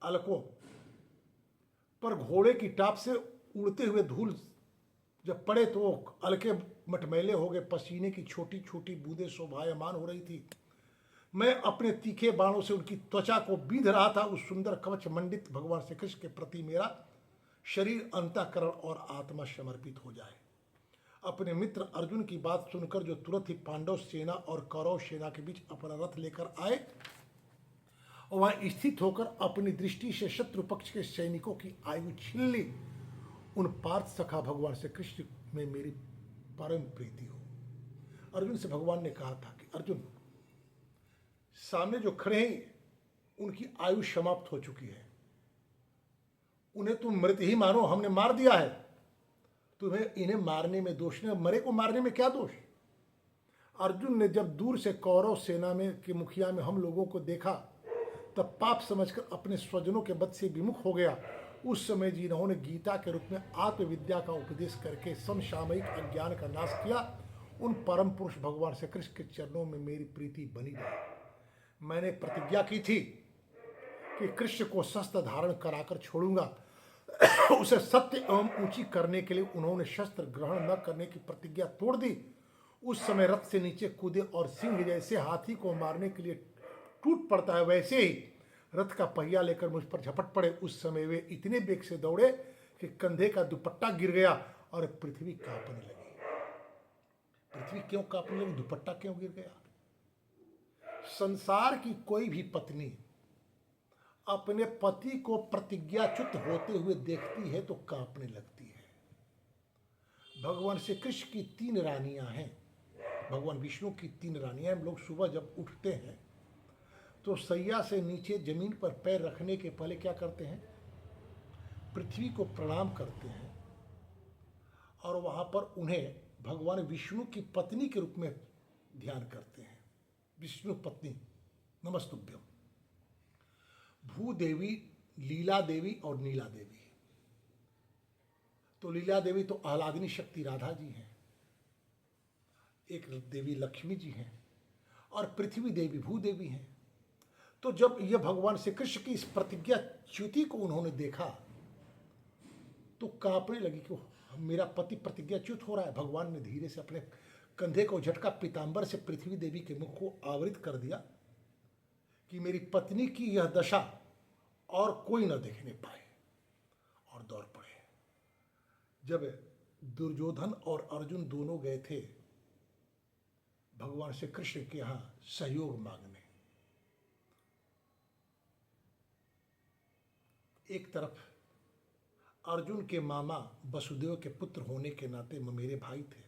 अलकों पर घोड़े की टाप से उड़ते हुए धूल जब पड़े तो अलके मटमैले हो गए, पसीने की छोटी छोटी बूंदें शोभायमान हो रही थी। मैं अपने तीखे बाणों से उनकी त्वचा को बींध रहा था। उस सुंदर कवच मंडित भगवान श्री कृष्ण के प्रति मेरा शरीर, अंतःकरण और आत्मा समर्पित हो जाए। अपने मित्र अर्जुन की बात सुनकर जो तुरंत ही पांडव सेना और कौरव सेना के बीच अपना रथ लेकर आए और वहां स्थित होकर अपनी दृष्टि से शत्रु पक्ष के सैनिकों की आयु छीन ली, उन पार्थ सखा भगवान श्री कृष्ण में मेरी परम प्रीति हो। अर्जुन से भगवान ने कहा था कि अर्जुन, सामने जो खड़े हैं उनकी आयु समाप्त हो चुकी है, उन्हें तुम मृत ही मानो, हमने मार दिया है, तुम्हें इन्हें मारने में दोष नहीं, मरे को मारने में क्या दोष। अर्जुन ने जब दूर से कौरव सेना में के मुखिया में हम लोगों को देखा तब पाप समझकर अपने स्वजनों के वध से विमुख हो गया। उस समय जिन्होंने गीता के रूप में आत्मविद्या का उपदेश करके समसामयिक अज्ञान का नाश किया, उन परम पुरुष भगवान श्री कृष्ण के चरणों में मेरी प्रीति बनी रही। मैंने प्रतिज्ञा की थी कि कृष्ण को शस्त्र धारण कराकर छोड़ूंगा। उसे सत्य एवं ऊंची करने के लिए उन्होंने शस्त्र ग्रहण न करने की प्रतिज्ञा तोड़ दी। उस समय रथ से नीचे कूदे और सिंह जैसे हाथी को मारने के लिए टूट पड़ता है, वैसे ही रथ का पहिया लेकर मुझ पर झपट पड़े। उस समय वे इतने बेग से दौड़े कि कंधे का दुपट्टा गिर गया और पृथ्वी कांपने लगी। पृथ्वी क्यों कांपने लगी, दुपट्टा क्यों गिर गया। संसार की कोई भी पत्नी अपने पति को प्रतिज्ञाच्युत होते हुए देखती है तो कांपने लगती है। भगवान श्री कृष्ण की 3 रानियां हैं, भगवान विष्णु की 3 रानियां हैं। लोग सुबह जब उठते हैं तो सैया से नीचे जमीन पर पैर रखने के पहले क्या करते हैं, पृथ्वी को प्रणाम करते हैं और वहां पर उन्हें भगवान विष्णु की पत्नी के रूप में ध्यान करते हैं। विष्णु पत्नी नमस्तुभ्यम। भूदेवी, लीला देवी और नीला देवी। तो लीला देवी तो आह्लादिनी शक्ति राधा जी हैं, एक देवी लक्ष्मी जी हैं और पृथ्वी देवी भूदेवी हैं। तो जब यह भगवान श्री कृष्ण की इस प्रतिज्ञा च्युति को उन्होंने देखा तो कांपने लगी कि मेरा पति प्रतिज्ञाच्युत हो रहा है। भगवान ने धीरे से अपने कंधे को झटका पीतांबर से पृथ्वी देवी के मुख को आवृत कर दिया कि मेरी पत्नी की यह दशा और कोई न देखने पाए, और दौड़ पड़े। जब दुर्योधन और अर्जुन दोनों गए थे भगवान श्री कृष्ण के यहां सहयोग मांगने, एक तरफ अर्जुन के मामा वसुदेव के पुत्र होने के नाते मेरे भाई थे,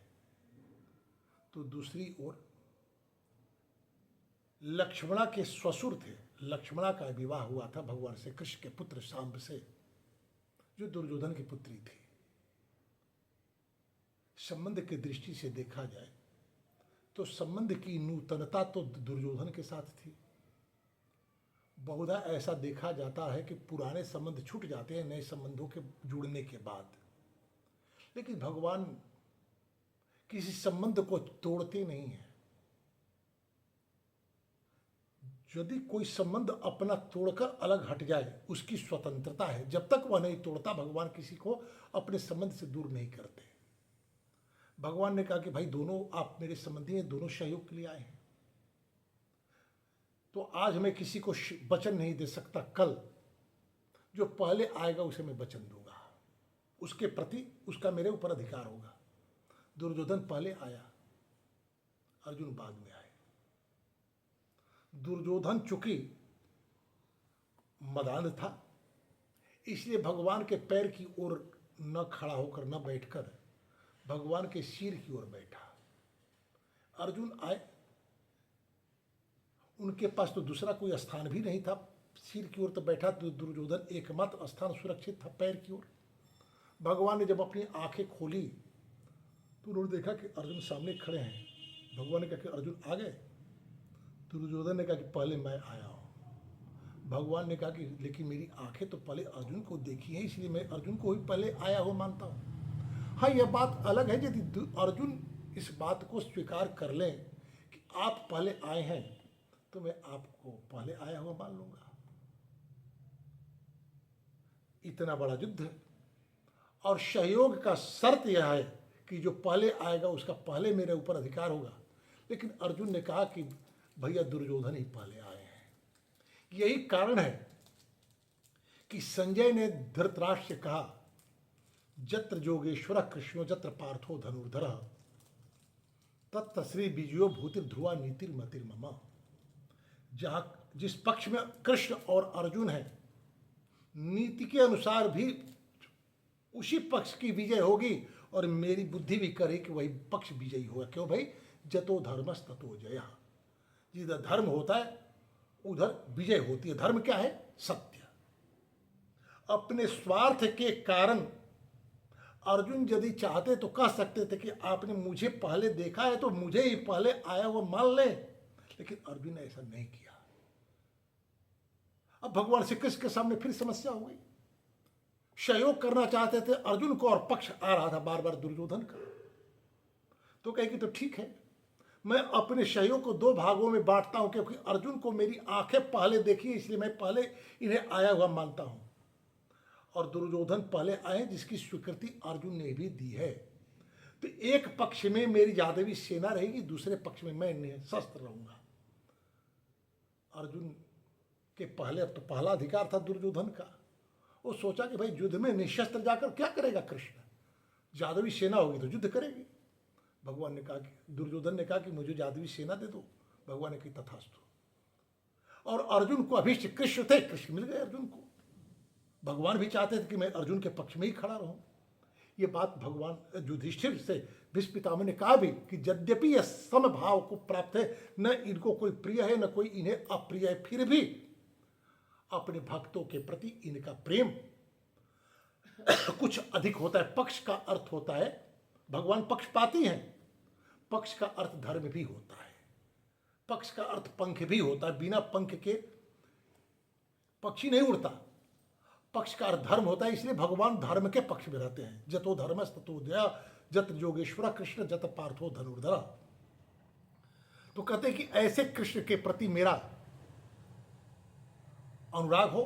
तो दूसरी ओर लक्ष्मणा के ससुर थे। लक्ष्मणा का विवाह हुआ था भगवान श्री कृष्ण के पुत्र सांब से, जो दुर्योधन की पुत्री थी। संबंध की दृष्टि से देखा जाए तो संबंध की नूतनता तो दुर्योधन के साथ थी। बहुधा ऐसा देखा जाता है कि पुराने संबंध छूट जाते हैं नए संबंधों के जुड़ने के बाद, लेकिन भगवान किसी संबंध को तोड़ते नहीं हैं। यदि कोई संबंध अपना तोड़कर अलग हट जाए उसकी स्वतंत्रता है, जब तक वह नहीं तोड़ता भगवान किसी को अपने संबंध से दूर नहीं करते। भगवान ने कहा कि भाई दोनों आप मेरे संबंधी हैं, दोनों सहयोग के लिए आए हैं, तो आज मैं किसी को वचन नहीं दे सकता, कल जो पहले आएगा उसे मैं वचन दूंगा, उसके प्रति उसका मेरे ऊपर अधिकार होगा। दुर्योधन पहले आया, अर्जुन बाद में आए। दुर्योधन चूंकि मदान था इसलिए भगवान के पैर की ओर न खड़ा होकर न बैठकर भगवान के सिर की ओर बैठा। अर्जुन आए, उनके पास तो दूसरा कोई स्थान भी नहीं था, सिर की ओर तो बैठा, तो दुर्योधन एकमात्र स्थान सुरक्षित था पैर की ओर। भगवान ने जब अपनी आंखें खोली तो उन्होंने देखा कि अर्जुन सामने खड़े हैं। भगवान ने कहा कि अर्जुन आ गए? दुर्योधन ने कहा कि पहले मैं आया हूँ। भगवान ने कहा कि लेकिन मेरी आंखें तो पहले अर्जुन को देखी है, इसलिए मैं अर्जुन को ही पहले आया हो मानता हूँ। हाँ, यह बात अलग है यदि अर्जुन इस बात को स्वीकार कर लें कि आप पहले आए हैं, तो मैं आपको पहले आया हुआ मान लूंगा। इतना बड़ा युद्ध और सहयोग का शर्त यह है कि जो पहले आएगा उसका पहले मेरे ऊपर अधिकार होगा। लेकिन अर्जुन ने कहा कि भैया दुर्योधन ही पहले आए हैं। यही कारण है कि संजय ने धृतराष्ट्र से कहा, जत्र जोगेश्वर कृष्णो जत्र पार्थो धनुर्धर तत्र श्री विजयो भूतिर ध्रुवा नीतिर मतिर मम। जहाँ जिस पक्ष में कृष्ण और अर्जुन है, नीति के अनुसार भी उसी पक्ष की विजय होगी, और मेरी बुद्धि भी करे कि वही पक्ष विजयी होगा। क्यों भाई? जतो धर्मस ततो जय। जिधर धर्म होता है उधर विजय होती है। धर्म क्या है? सत्य। अपने स्वार्थ के कारण अर्जुन यदि चाहते तो कह सकते थे कि आपने मुझे पहले देखा है तो मुझे ही पहले आया वो मान ले, लेकिन अर्जुन ने ऐसा नहीं किया। अब भगवान श्री कृष्ण के सामने फिर समस्या हो गई। सहयोग करना चाहते थे अर्जुन को, और पक्ष आ रहा था बार बार दुर्योधन का। तो कहे कि तो ठीक है, मैं अपने सहयोग को दो भागों में बांटता हूं, क्योंकि अर्जुन को मेरी आंखें पहले देखी, इसलिए मैं पहले इन्हें आया हुआ मानता हूं, और दुर्योधन पहले आए जिसकी स्वीकृति अर्जुन ने भी दी है। तो एक पक्ष में मेरी यादवी सेना रहेगी, दूसरे पक्ष में मैं निशस्त्र रहूंगा। अर्जुन के पहले, अब तो पहला अधिकार था दुर्योधन का। वो सोचा कि भाई युद्ध में निशस्त्र जाकर क्या करेगा कृष्ण? यादवी सेना होगी तो युद्ध करेगी। भगवान ने कहा कि, दुर्योधन ने कहा कि मुझे यादवी सेना दे दो। भगवान ने कहा तथास्तु। और अर्जुन को अभीष्ट कृष्ण थे, कृष्ण मिल गए अर्जुन को। भगवान भी चाहते थे कि मैं अर्जुन के पक्ष में ही खड़ा रहूं। ये बात भगवान युधिष्ठिर से भीष्म पितामह ने कहा भी कि यद्यपि यह समभाव को प्राप्त है, न इनको कोई प्रिय है न कोई इन्हें अप्रिय है, फिर भी अपने भक्तों के प्रति इनका प्रेम कुछ अधिक होता है। पक्ष का अर्थ होता है, भगवान पक्षपाती हैं, पक्ष का अर्थ धर्म भी होता है, पक्ष का अर्थ पंख भी होता है। बिना पंख के पक्षी नहीं उड़ता। पक्ष का अर्थ धर्म होता है, इसलिए भगवान धर्म के पक्ष में रहते हैं। जतो धर्मस् ततो जया, जत्र योगेश्वर कृष्ण जत पार्थो धनुर्धर। तो कहते हैं कि ऐसे कृष्ण के प्रति मेरा अनुराग हो,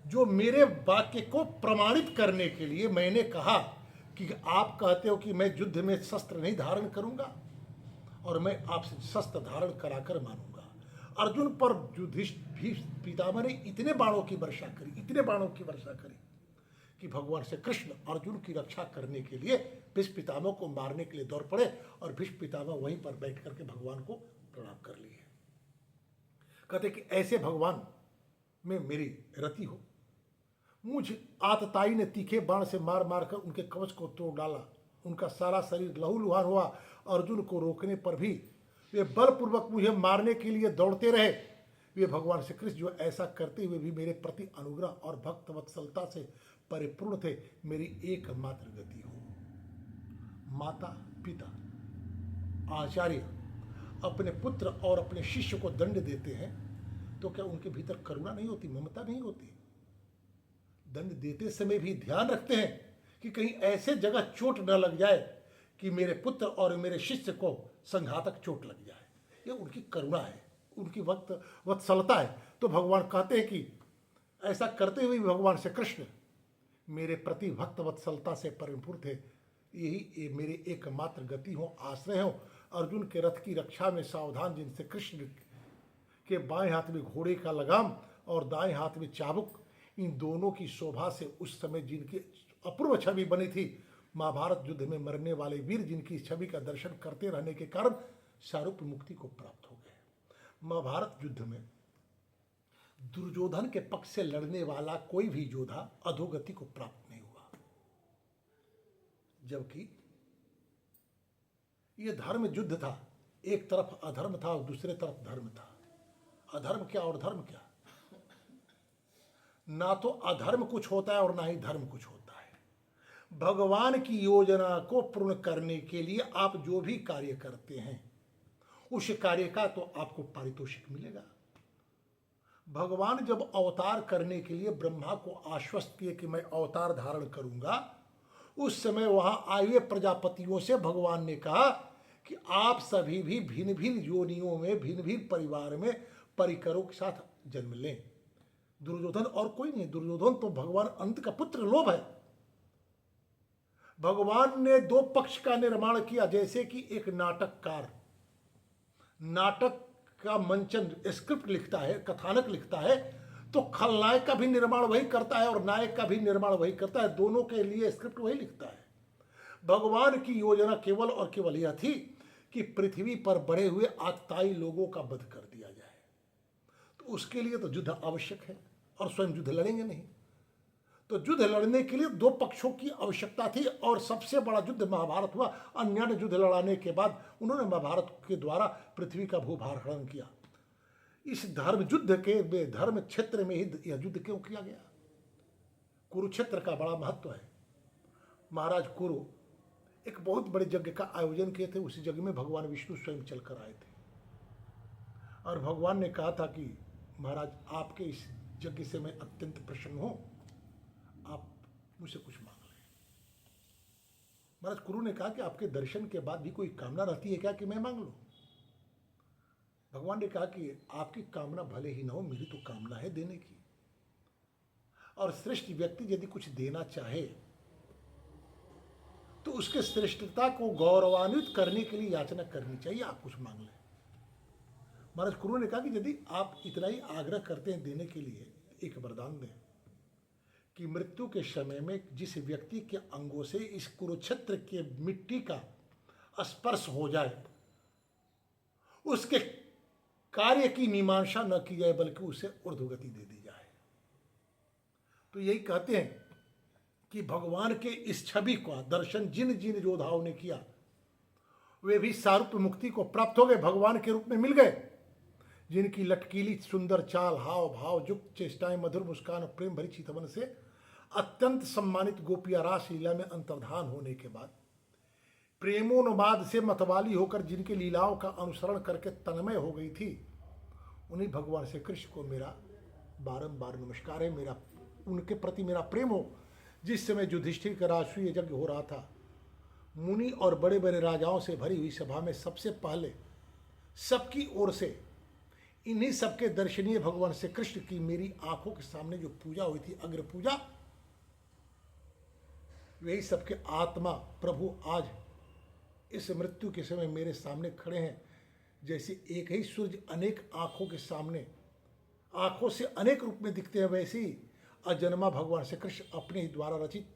जो मेरे वाक्य को प्रमाणित करने के लिए मैंने कहा कि आप कहते हो कि मैं युद्ध में शस्त्र नहीं धारण करूंगा, और मैं आपसे शस्त्र धारण कराकर मानूंगा। अर्जुन पर युधिष्ठिर पितामह ने इतने बाणों की वर्षा करी, इतने बाणों की वर्षा करी कि भगवान से कृष्ण अर्जुन की रक्षा करने के लिए भीष्म पितामह को मारने के लिए दौड़ पड़े, और भीष्म पितामह वहीं पर बैठ करके भगवान को प्रणाम कर लिए। कहते कि ऐसे भगवान में मेरी रति हो। मुझ आतताई ने तीखे बाण से मार मार कर उनके कवच को तोड़ डाला, उनका सारा शरीर लहूलुहान हुआ। अर्जुन को रोकने पर भी वे बलपूर्वक मुझे मारने के लिए दौड़ते रहे। वे भगवान श्री कृष्ण जो ऐसा करते हुए भी मेरे प्रति अनुग्रह और भक्त वत्सलता से परिपूर्ण थे, मेरी एकमात्र गति हो। माता पिता आचार्य अपने पुत्र और अपने शिष्य को दंड देते हैं तो क्या उनके भीतर करुणा नहीं होती, ममता नहीं होती? दंड देते समय भी ध्यान रखते हैं कि कहीं ऐसे जगह चोट न लग जाए कि मेरे पुत्र और मेरे शिष्य को संघातक चोट लग जाए। ये उनकी करुणा है, उनकी वत्सलता है। तो भगवान कहते हैं कि ऐसा करते हुए भगवान श्री कृष्ण मेरे प्रति भक्त वत्सलता से परिपूर्ण थे। यही मेरी एकमात्र गति हो, आश्रय हो। अर्जुन के रथ की रक्षा में सावधान, जिनसे कृष्ण के बाएं हाथ में घोड़े का लगाम और दाएं हाथ में चाबुक, इन दोनों की शोभा से उस समय जिनकी अपूर्व छवि बनी थी, महाभारत युद्ध में मरने वाले वीर जिनकी छवि का दर्शन करते रहने के कारण शारूप मुक्ति को प्राप्त हो गए। महाभारत युद्ध में दुर्योधन के पक्ष से लड़ने वाला कोई भी योद्धा अधोगति को प्राप्त नहीं हुआ, जबकि यह धर्म युद्ध था। एक तरफ अधर्म था और दूसरे तरफ धर्म था। अधर्म क्या और धर्म क्या? ना तो अधर्म कुछ होता है और ना ही धर्म कुछ होता है। भगवान की योजना को पूर्ण करने के लिए आप जो भी कार्य करते हैं उस कार्य का तो आपको पारितोषिक मिलेगा। भगवान जब अवतार करने के लिए ब्रह्मा को आश्वस्त किए कि मैं अवतार धारण करूंगा, उस समय वहां आए हुए प्रजापतियों से भगवान ने कहा कि आप सभी भी भिन्न भिन्न योनियों में भिन्न भिन्न परिवार में परिकरों के साथ जन्म लें। दुर्योधन और कोई नहीं, दुर्योधन तो भगवान अनंत का पुत्र लोभ है। भगवान ने दो पक्ष का निर्माण किया, जैसे कि एक नाटककार नाटक का मंचन स्क्रिप्ट लिखता है, कथानक लिखता है, तो खलनायक का भी निर्माण वही करता है और नायक का भी निर्माण वही करता है, दोनों के लिए स्क्रिप्ट वही लिखता है। भगवान की योजना केवल और केवल यह थी कि पृथ्वी पर बढ़े हुए आतताई लोगों का वध कर दिया जाए। तो उसके लिए तो युद्ध आवश्यक है और स्वयं युद्ध लड़ेंगे नहीं, तो युद्ध लड़ने के लिए दो पक्षों की आवश्यकता थी और सबसे बड़ा युद्ध महाभारत हुआ। अन्य युद्ध लड़ाने के बाद उन्होंने महाभारत के द्वारा पृथ्वी का भूभार हरण किया। इस धर्म युद्ध के धर्म क्षेत्र में ही यह युद्ध क्यों किया गया? कुरुक्षेत्र का बड़ा महत्व है। महाराज कुरु एक बहुत बड़े यज्ञ का आयोजन किए थे। उसी यज्ञ में भगवान विष्णु स्वयं चलकर आए थे और भगवान ने कहा था कि महाराज आपके इस यज्ञ से मैं अत्यंत प्रसन्न हूं, आप मुझसे कुछ मांग लें। महाराज कुरु ने कहा कि आपके दर्शन के बाद भी कोई कामना रहती है क्या कि मैं मांग लूं? भगवान ने कहा कि आपकी कामना भले ही ना हो, मेरी तो कामना है देने की। और श्रेष्ठ व्यक्ति यदि कुछ देना चाहे तो उसके श्रेष्ठता को गौरवान्वित करने के लिए याचना करनी चाहिए, आप कुछ मांग लें। महाराज कुरु ने कहा कि यदि आप इतना ही आग्रह करते हैं देने के लिए, एक वरदान दें कि मृत्यु के समय में जिस व्यक्ति के अंगों से इस कुरुक्षेत्र के मिट्टी का स्पर्श हो जाए उसके कार्य की मीमांसा न की जाए बल्कि उसे ऊर्ध्वगति दे दी जाए। तो यही कहते हैं कि भगवान के इस छवि का दर्शन जिन जिन योद्धाओं ने किया वे भी सारूप्य मुक्ति को प्राप्त हो गए, भगवान के रूप में मिल गए। जिनकी लटकीली सुंदर चाल, हाव भाव, युक्त चेष्टाएं, मधुर मुस्कान और प्रेम भरी चितवन से अत्यंत सम्मानित गोपिया रास लीला में अंतर्धान होने के बाद प्रेमोन्माद से मतवाली होकर जिनके लीलाओं का अनुसरण करके तन्मय हो गई थी, उन्हीं भगवान श्री कृष्ण को मेरा बारंबार नमस्कार है, मेरा उनके प्रति मेरा प्रेम हो। जिस समय युधिष्ठिर का राष्ट्रीय यज्ञ हो रहा था, मुनि और बड़े बड़े राजाओं से भरी हुई सभा में सबसे पहले सबकी ओर से इन्हीं सबके दर्शनीय भगवान श्री कृष्ण की मेरी आंखों के सामने जो पूजा हुई थी, अग्र पूजा, वही सबके आत्मा प्रभु आज इस मृत्यु के समय मेरे सामने खड़े हैं। जैसे एक ही सूर्य अनेक आंखों के सामने आंखों से अनेक रूप में दिखते हैं, वैसे ही अजन्मा भगवान श्री कृष्ण अपने ही द्वारा रचित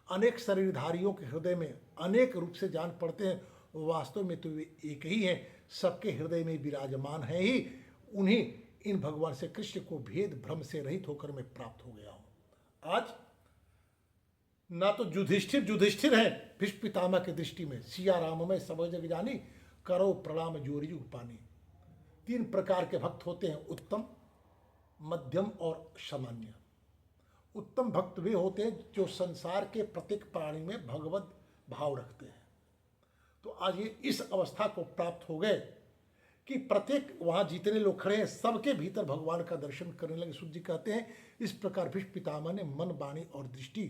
अनेक शरीरधारियों के हृदय में अनेक रूप से जान पड़ते हैं। वास्तव में तो वे एक ही हैं, सबके हृदय में विराजमान है ही। उन्हीं इन भगवान श्री कृष्ण को भेद भ्रम से रहित होकर मैं प्राप्त हो गया हूं। आज ना तो युधिष्ठिर है भीष्म पितामह की दृष्टि में, सिया राम में सब जग जानी, करो प्रणाम जोरी जुग पानी। तीन प्रकार के भक्त होते हैं, उत्तम, मध्यम और सामान्य। उत्तम भक्त वे होते हैं जो संसार के प्रत्येक प्राणी में भगवत भाव रखते हैं। तो आज ये इस अवस्था को प्राप्त हो गए कि प्रत्येक वहाँ जितने लोग खड़े हैं सबके भीतर भगवान का दर्शन करने लगे। सूत जी कहते हैं इस प्रकार भीष्म पितामह ने मन, वाणी और दृष्टि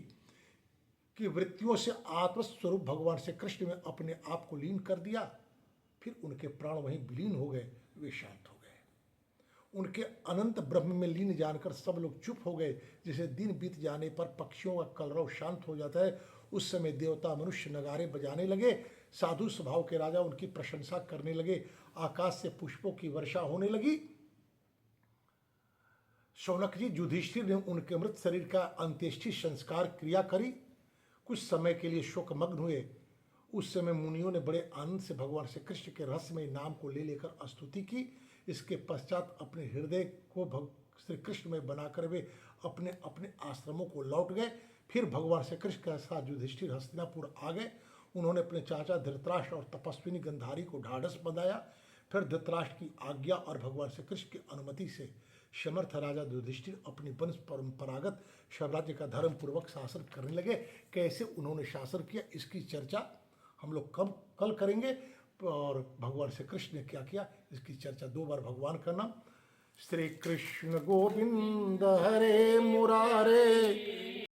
की वृत्तियों से आत्मस्वरूप भगवान से कृष्ण में अपने आप को लीन कर दिया। फिर उनके प्राण वहीं विलीन हो गए, वे शांत हो गए। उनके अनंत ब्रह्म में लीन जानकर सब लोग चुप हो गए। जैसे दिन बीत जाने पर पक्षियों का कलरव शांत हो जाता है, उस समय देवता मनुष्य नगारे बजाने लगे, साधु स्वभाव के राजा उनकी प्रशंसा करने लगे, आकाश से पुष्पों की वर्षा होने लगी। शौनक जी युधिष्ठिर ने उनके मृत शरीर का अंत्येष्टि संस्कार क्रिया करी। कुछ समय के लिए शोकमग्न हुए। उस समय मुनियों ने बड़े आनंद से भगवान श्री कृष्ण के रहस्यमय नाम को ले लेकर स्तुति की। इसके पश्चात अपने हृदय को श्री कृष्ण में बनाकर वे अपने अपने आश्रमों को लौट गए। फिर भगवान श्री कृष्ण के साथ युधिष्ठिर हस्तिनापुर आ गए। उन्होंने अपने चाचा धृतराष्ट्र और तपस्विनी गंधारी को ढाढ़स बंधाया। फिर धृतराष्ट्र की आज्ञा और भगवान श्री कृष्ण की अनुमति से समर्थ राजा युधिष्ठिर अपनी वंश परंपरागत साम्राज्य का धर्म पूर्वक शासन करने लगे। कैसे उन्होंने शासन किया इसकी चर्चा हम लोग कल करेंगे। और भगवान श्री कृष्ण ने क्या किया इसकी चर्चा 2 बार भगवान का नाम। श्री कृष्ण गोविंद हरे मुरारे